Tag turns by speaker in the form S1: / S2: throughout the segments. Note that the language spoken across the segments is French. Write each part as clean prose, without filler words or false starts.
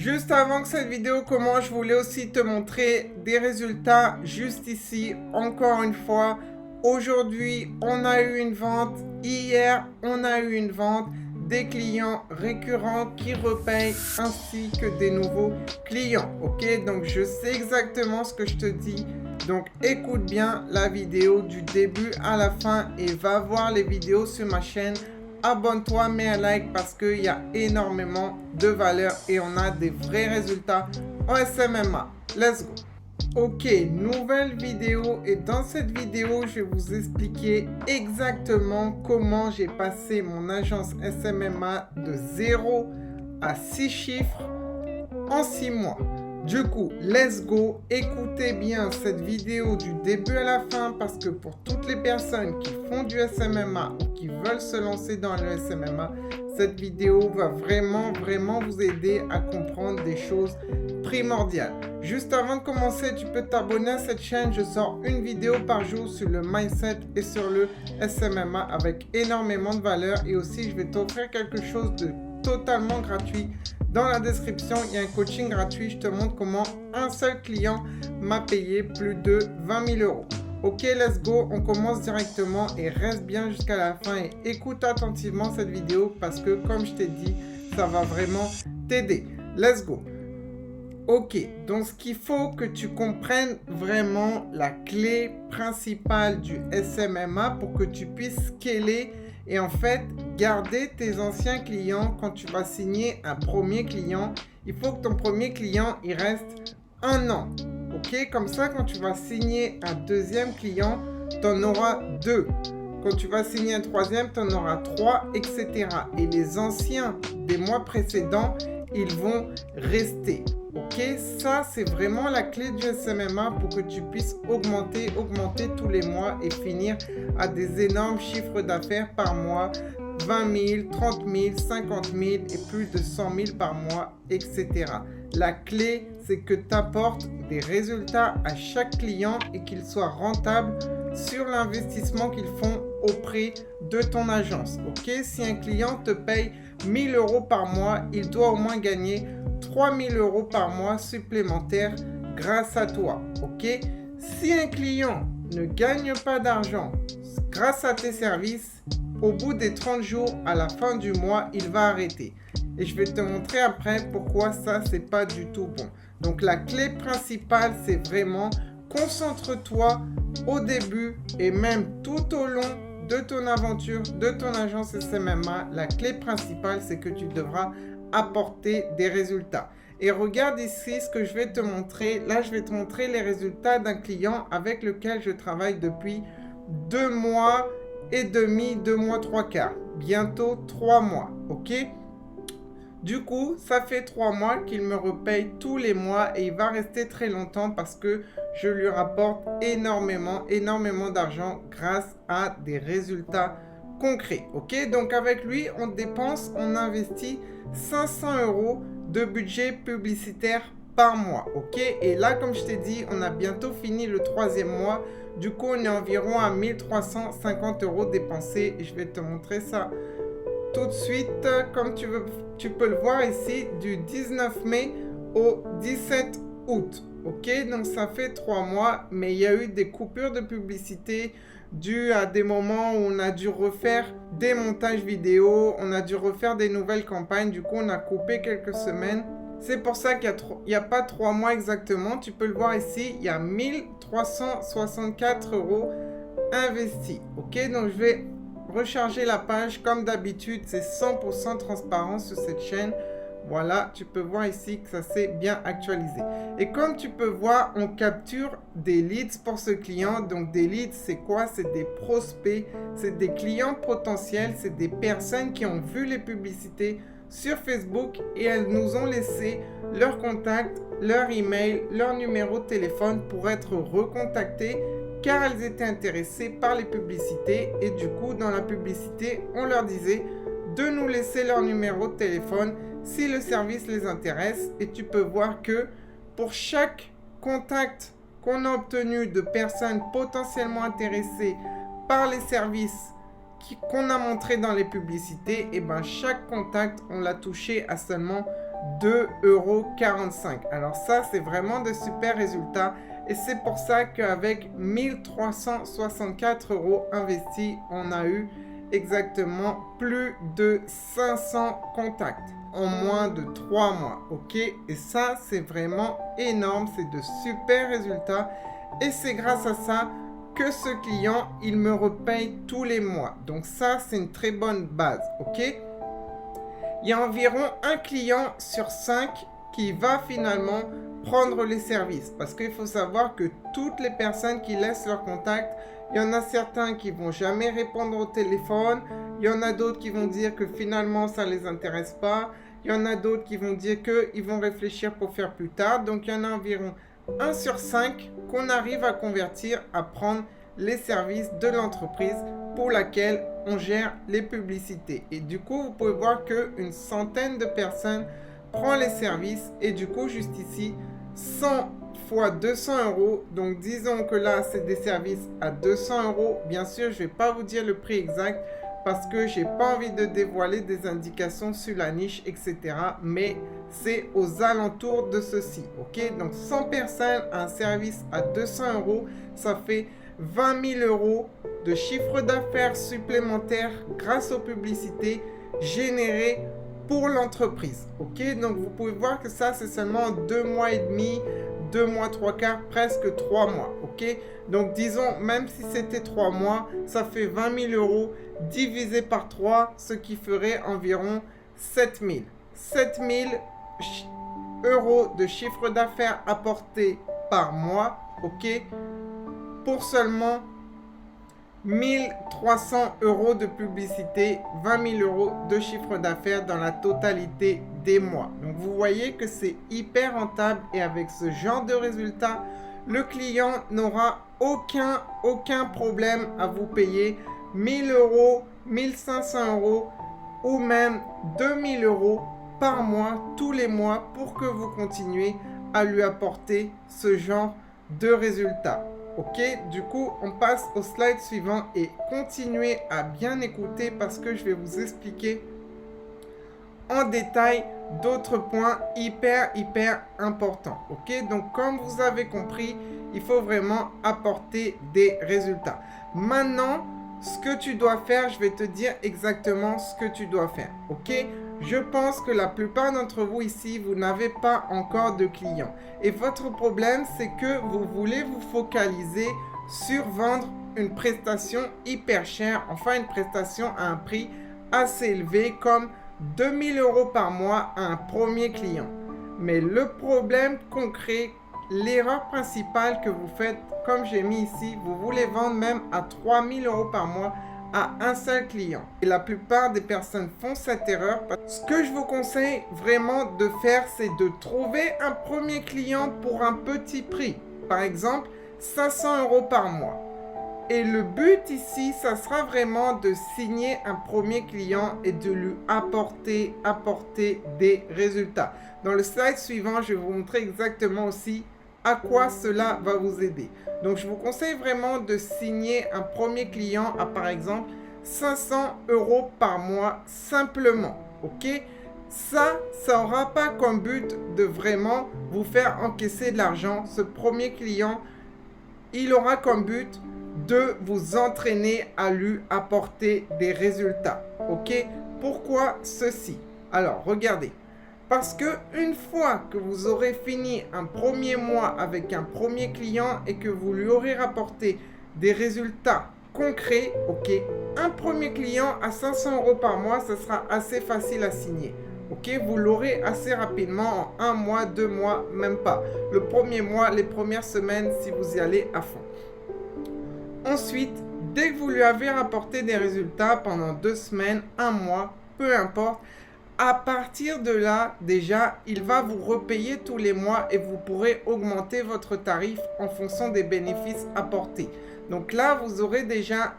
S1: Juste avant que cette vidéo commence, je voulais aussi te montrer des résultats juste ici. Encore une fois, aujourd'hui, on a eu une vente. Hier, on a eu une vente. Des clients récurrents qui repayent ainsi que des nouveaux clients. Ok, donc je sais exactement ce que je te dis. Donc écoute bien la vidéo du début à la fin et va voir les vidéos sur ma chaîne. Abonne-toi, mets un like parce qu'il y a énormément de valeur et on a des vrais résultats en SMMA. Let's go. Ok, nouvelle vidéo et dans cette vidéo, je vais vous expliquer exactement comment j'ai passé mon agence SMMA de 0 à 6 chiffres en 6 mois. Du coup, let's go, écoutez bien cette vidéo du début à la fin parce que pour toutes les personnes qui font du SMMA ou qui veulent se lancer dans le SMMA, cette vidéo va vraiment vous aider à comprendre des choses primordiales. Juste avant de commencer, tu peux t'abonner à cette chaîne, je sors une vidéo par jour sur le mindset et sur le SMMA avec énormément de valeur et aussi je vais t'offrir quelque chose de totalement gratuit. Dans la description, il y a un coaching gratuit. Je te montre comment un seul client m'a payé plus de 20 000 euros. Ok, let's go. On commence directement et reste bien jusqu'à la fin et écoute attentivement cette vidéo parce que, comme je t'ai dit, ça va vraiment t'aider. Let's go. Ok, donc ce qu'il faut que tu comprennes vraiment la clé principale du SMMA pour que tu puisses scaler et en fait garder tes anciens clients quand tu vas signer un premier client. Il faut que ton premier client il reste 1 an. Ok, comme ça quand tu vas signer un deuxième client, tu en auras 2. Quand tu vas signer un troisième, tu en auras 3, etc. Et les anciens des mois précédents, ils vont rester. Ok, ça c'est vraiment la clé du SMMA pour que tu puisses augmenter tous les mois et finir à des énormes chiffres d'affaires par mois, 20 000, 30 000, 50 000 et plus de 100 000 par mois, etc. La clé c'est que tu apportes des résultats à chaque client et qu'ils soient rentables sur l'investissement qu'ils font auprès de ton agence. Ok, si un client te paye 1 000 euros par mois, il doit au moins gagner 3 000 euros par mois supplémentaires grâce à toi. Ok, si un client ne gagne pas d'argent grâce à tes services, au bout des 30 jours, à la fin du mois, il va arrêter. Et je vais te montrer après pourquoi ça, c'est pas du tout bon. Donc la clé principale, c'est vraiment concentre-toi au début et même tout au long de ton aventure, de ton agence SMMA. La clé principale, c'est que tu devras apporter des résultats. Et regarde ici ce que je vais te montrer. Là, je vais te montrer les résultats d'un client avec lequel je travaille depuis 2 mois et demi, 2 mois, 3 quarts. Bientôt 3 mois, ok? Du coup, ça fait 3 mois qu'il me repaye tous les mois et il va rester très longtemps parce que je lui rapporte énormément d'argent grâce à des résultats concrets. Ok, donc avec lui, on dépense, on investit 500 euros de budget publicitaire par mois. Ok, et là, comme je t'ai dit, on a bientôt fini le 3e mois. Du coup, on est environ à 1350 euros dépensés. Et je vais te montrer ça tout de suite, comme tu peux le voir ici, du 19 mai au 17 août. Ok, donc ça fait 3 mois, mais il y a eu des coupures de publicité dues à des moments où on a dû refaire des montages vidéo, on a dû refaire des nouvelles campagnes, du coup on a coupé quelques semaines. C'est pour ça qu'il n'y a pas 3 mois exactement, tu peux le voir ici, il y a 1364 euros investis. Ok, donc je vais recharger la page comme d'habitude, c'est 100% transparent sur cette chaîne. Voilà, tu peux voir ici que ça s'est bien actualisé. Et comme tu peux voir, on capture des leads pour ce client. Donc des leads, c'est quoi? C'est des prospects, c'est des clients potentiels, c'est des personnes qui ont vu les publicités sur Facebook et elles nous ont laissé leur contact, leur email, leur numéro de téléphone pour être recontactées car elles étaient intéressées par les publicités et du coup dans la publicité on leur disait de nous laisser leur numéro de téléphone si le service les intéresse. Et tu peux voir que pour chaque contact qu'on a obtenu de personnes potentiellement intéressées par les services qu'on a montré dans les publicités, et ben chaque contact on l'a touché à seulement 2,45 €. Alors ça, c'est vraiment de super résultats. Et c'est pour ça qu'avec 1364 € investis, on a eu exactement plus de 500 contacts en moins de 3 mois. Ok? Et ça, c'est vraiment énorme. C'est de super résultats. Et c'est grâce à ça que ce client, il me repaye tous les mois. Donc ça, c'est une très bonne base. Ok? Il y a environ un client sur 5 qui va finalement prendre les services. Parce qu'il faut savoir que toutes les personnes qui laissent leur contact, il y en a certains qui vont jamais répondre au téléphone. Il y en a d'autres qui vont dire que finalement ça les intéresse pas. Il y en a d'autres qui vont dire qu'ils vont réfléchir pour faire plus tard. Donc il y en a environ 1 sur 5 qu'on arrive à convertir à prendre les services de l'entreprise pour laquelle on gère les publicités. Et du coup, vous pouvez voir qu'une centaine de personnes prend les services et du coup, juste ici, 100 fois 200 €. Donc, disons que là, c'est des services à 200 €. Bien sûr, je ne vais pas vous dire le prix exact parce que j'ai pas envie de dévoiler des indications sur la niche, etc. Mais c'est aux alentours de ceci. Ok? Donc, 100 personnes, un service à 200 €, ça fait 20 000 € de chiffre d'affaires supplémentaire grâce aux publicités générées pour l'entreprise. Ok, donc vous pouvez voir que ça, c'est seulement 2 mois et demi, 2 mois, 3 quarts, presque 3 mois. Ok, donc disons, même si c'était 3 mois, ça fait 20 000 € divisé par 3, ce qui ferait environ 7 000. 7 000 € de chiffre d'affaires apporté par mois. Ok, pour seulement 1300 € de publicité, 20 000 € de chiffre d'affaires dans la totalité des mois. Donc vous voyez que c'est hyper rentable et avec ce genre de résultats, le client n'aura aucun problème à vous payer 1000 €, 1500 € ou même 2000 € par mois, tous les mois, pour que vous continuiez à lui apporter ce genre de résultats. Ok, du coup, on passe au slide suivant et continuez à bien écouter parce que je vais vous expliquer en détail d'autres points hyper importants. Ok, donc comme vous avez compris, il faut vraiment apporter des résultats. Maintenant, ce que tu dois faire, je vais te dire exactement ce que tu dois faire. Ok, je pense que la plupart d'entre vous ici, vous n'avez pas encore de clients. Et votre problème, c'est que vous voulez vous focaliser sur vendre une prestation hyper chère, enfin une prestation à un prix assez élevé comme 2000 € par mois à un premier client. Mais le problème concret, l'erreur principale que vous faites, comme j'ai mis ici, vous voulez vendre même à 3000 € par mois à un seul client. Et la plupart des personnes font cette erreur. Ce que je vous conseille vraiment de faire, c'est de trouver un premier client pour un petit prix. Par exemple, 500 € par mois. Et le but ici, ça sera vraiment de signer un premier client et de lui apporter des résultats. Dans le slide suivant, je vais vous montrer exactement aussi à quoi cela va vous aider. Donc, je vous conseille vraiment de signer un premier client à, par exemple, 500 € par mois simplement. Ok? Ça n'aura pas comme but de vraiment vous faire encaisser de l'argent. Ce premier client, il aura comme but de vous entraîner à lui apporter des résultats. Ok? Pourquoi ceci? Alors, regardez. Parce que une fois que vous aurez fini un premier mois avec un premier client et que vous lui aurez rapporté des résultats concrets, ok, un premier client à 500 € par mois, ce sera assez facile à signer. Ok, vous l'aurez assez rapidement en 1 mois, 2 mois, même pas. Le premier mois, les premières semaines, si vous y allez à fond. Ensuite, dès que vous lui avez rapporté des résultats pendant 2 semaines, 1 mois, peu importe, à partir de là, déjà, il va vous repayer tous les mois et vous pourrez augmenter votre tarif en fonction des bénéfices apportés. Donc là, vous aurez déjà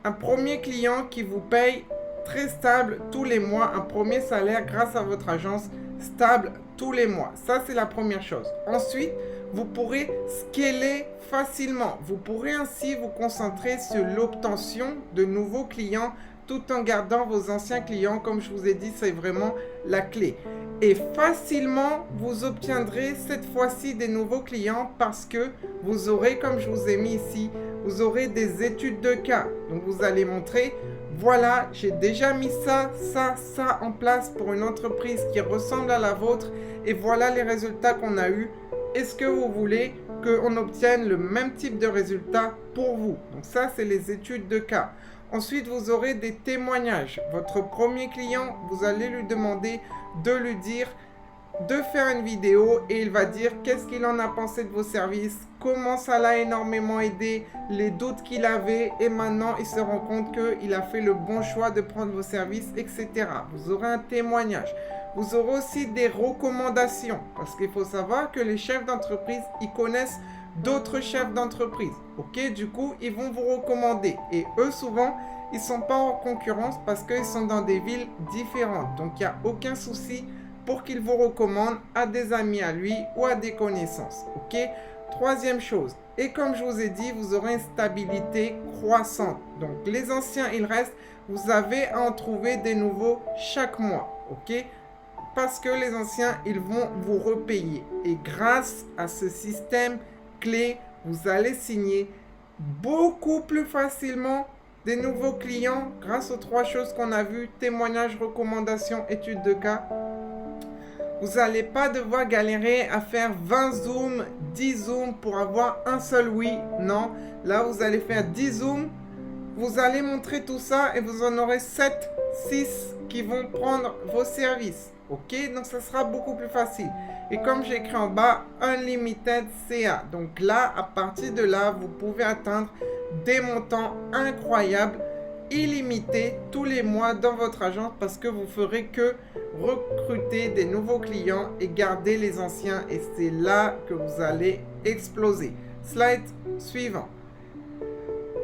S1: un premier client qui vous paye très stable tous les mois, un premier salaire grâce à votre agence stable tous les mois. Ça, c'est la première chose. Ensuite, vous pourrez scaler facilement. Vous pourrez ainsi vous concentrer sur l'obtention de nouveaux clients tout en gardant vos anciens clients. Comme je vous ai dit, c'est vraiment la clé. Et facilement, vous obtiendrez cette fois-ci des nouveaux clients parce que vous aurez, comme je vous ai mis ici, vous aurez des études de cas. Donc, vous allez montrer, voilà, j'ai déjà mis ça en place pour une entreprise qui ressemble à la vôtre. Et voilà les résultats qu'on a eus. Est-ce que vous voulez qu'on obtienne le même type de résultats pour vous? Donc ça, c'est les études de cas. Ensuite, vous aurez des témoignages. Votre premier client, vous allez lui demander de lui dire de faire une vidéo et il va dire qu'est-ce qu'il en a pensé de vos services, comment ça l'a énormément aidé, les doutes qu'il avait et maintenant il se rend compte qu'il a fait le bon choix de prendre vos services, etc. Vous aurez un témoignage. Vous aurez aussi des recommandations parce qu'il faut savoir que les chefs d'entreprise, ils connaissent d'autres chefs d'entreprise. Ok, du coup, ils vont vous recommander. Et eux, souvent, ils ne sont pas en concurrence parce qu'ils sont dans des villes différentes. Donc, il n'y a aucun souci pour qu'ils vous recommandent à des amis à lui ou à des connaissances. Ok, troisième chose. Et comme je vous ai dit, vous aurez une stabilité croissante. Donc, les anciens, ils restent. Vous avez à en trouver des nouveaux chaque mois. Ok, parce que les anciens, ils vont vous repayer. Et grâce à ce système clé, vous allez signer beaucoup plus facilement des nouveaux clients grâce aux 3 choses qu'on a vues: témoignages, recommandations, études de cas. Vous n'allez pas devoir galérer à faire 20 zooms, 10 zooms pour avoir un seul oui. Non, là vous allez faire 10 zooms, vous allez montrer tout ça et vous en aurez 7, 6 qui vont prendre vos services. Ok, donc ça sera beaucoup plus facile. Et comme j'ai écrit en bas, Unlimited CA. Donc là, à partir de là, vous pouvez atteindre des montants incroyables, illimités tous les mois dans votre agence parce que vous ferez que recruter des nouveaux clients et garder les anciens. Et c'est là que vous allez exploser. Slide suivant.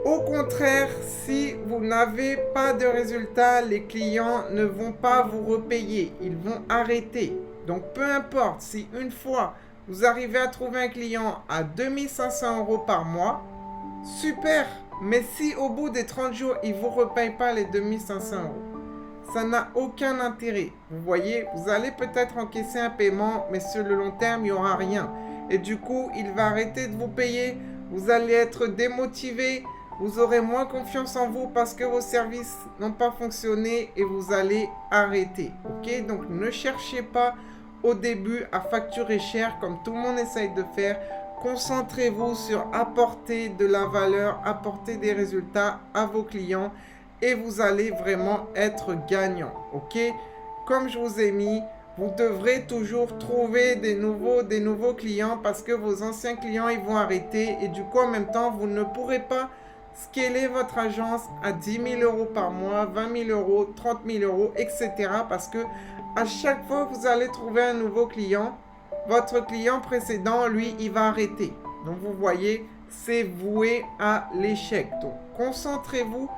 S1: Au contraire, si vous n'avez pas de résultats, les clients ne vont pas vous repayer. Ils vont arrêter. Donc, peu importe si une fois vous arrivez à trouver un client à 2500 € par mois, super. Mais si au bout des 30 jours, il ne vous repaye pas les 2500 €, ça n'a aucun intérêt. Vous voyez, vous allez peut-être encaisser un paiement, mais sur le long terme, il n'y aura rien. Et du coup, il va arrêter de vous payer. Vous allez être démotivé. Vous aurez moins confiance en vous parce que vos services n'ont pas fonctionné et vous allez arrêter. Ok, donc ne cherchez pas au début à facturer cher comme tout le monde essaye de faire. Concentrez-vous sur apporter de la valeur, apporter des résultats à vos clients et vous allez vraiment être gagnant. Ok, comme je vous ai mis, vous devrez toujours trouver des nouveaux clients parce que vos anciens clients ils vont arrêter et du coup en même temps vous ne pourrez pas scaler votre agence à 10 000 € par mois, 20 000 €, 30 000 €, etc. Parce que à chaque fois que vous allez trouver un nouveau client, votre client précédent, lui, il va arrêter. Donc vous voyez, c'est voué à l'échec. Donc concentrez-vous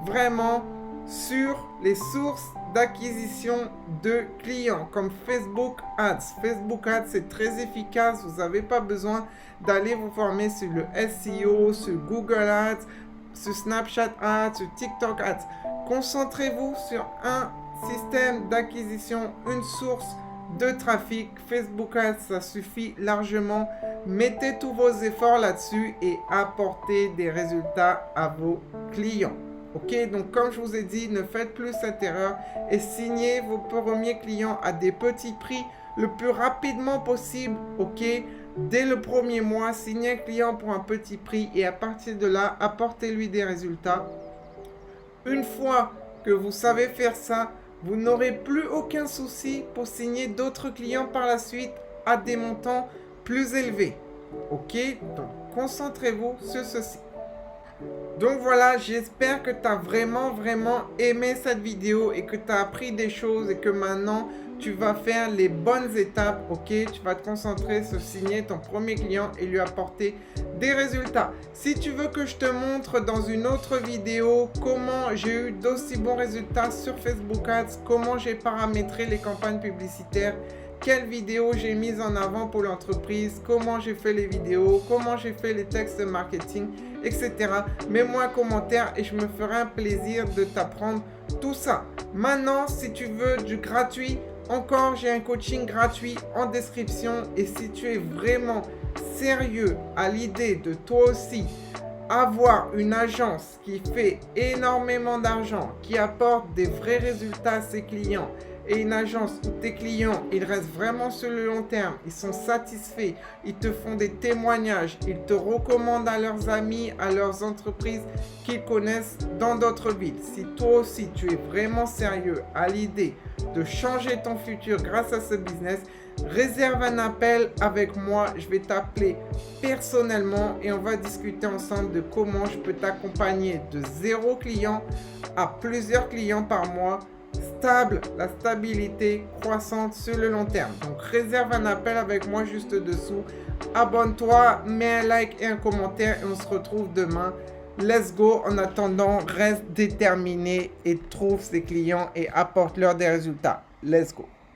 S1: vraiment sur les sources d'acquisition de clients comme Facebook Ads. Facebook Ads, c'est très efficace. Vous n'avez pas besoin d'aller vous former sur le SEO, sur Google Ads, sur Snapchat Ads, sur TikTok Ads. Concentrez-vous sur un système d'acquisition, une source de trafic. Facebook Ads, ça suffit largement. Mettez tous vos efforts là-dessus et apportez des résultats à vos clients. Ok, donc comme je vous ai dit, ne faites plus cette erreur et signez vos premiers clients à des petits prix le plus rapidement possible. Ok, dès le premier mois, signez un client pour un petit prix et à partir de là, apportez-lui des résultats. Une fois que vous savez faire ça, vous n'aurez plus aucun souci pour signer d'autres clients par la suite à des montants plus élevés. Ok, donc concentrez-vous sur ceci. Donc voilà, j'espère que tu as vraiment aimé cette vidéo et que tu as appris des choses et que maintenant tu vas faire les bonnes étapes, ok? Tu vas te concentrer sur signer ton premier client et lui apporter des résultats. Si tu veux que je te montre dans une autre vidéo comment j'ai eu d'aussi bons résultats sur Facebook Ads, comment j'ai paramétré les campagnes publicitaires, quelles vidéos j'ai mises en avant pour l'entreprise, comment j'ai fait les vidéos, comment j'ai fait les textes de marketing, etc. Mets-moi un commentaire et je me ferai un plaisir de t'apprendre tout ça. Maintenant, si tu veux du gratuit, encore j'ai un coaching gratuit en description. Et si tu es vraiment sérieux à l'idée de toi aussi avoir une agence qui fait énormément d'argent, qui apporte des vrais résultats à ses clients, et une agence où tes clients, ils restent vraiment sur le long terme, ils sont satisfaits, ils te font des témoignages, ils te recommandent à leurs amis, à leurs entreprises qu'ils connaissent dans d'autres villes. Si toi aussi tu es vraiment sérieux à l'idée de changer ton futur grâce à ce business, réserve un appel avec moi, je vais t'appeler personnellement et on va discuter ensemble de comment je peux t'accompagner de 0 client à plusieurs clients par mois, stable, la stabilité croissante sur le long terme. Donc réserve un appel avec moi juste dessous, abonne-toi, mets un like et un commentaire et on se retrouve demain. Let's go. En attendant, reste déterminé et trouve ses clients et apporte-leur des résultats. Let's go.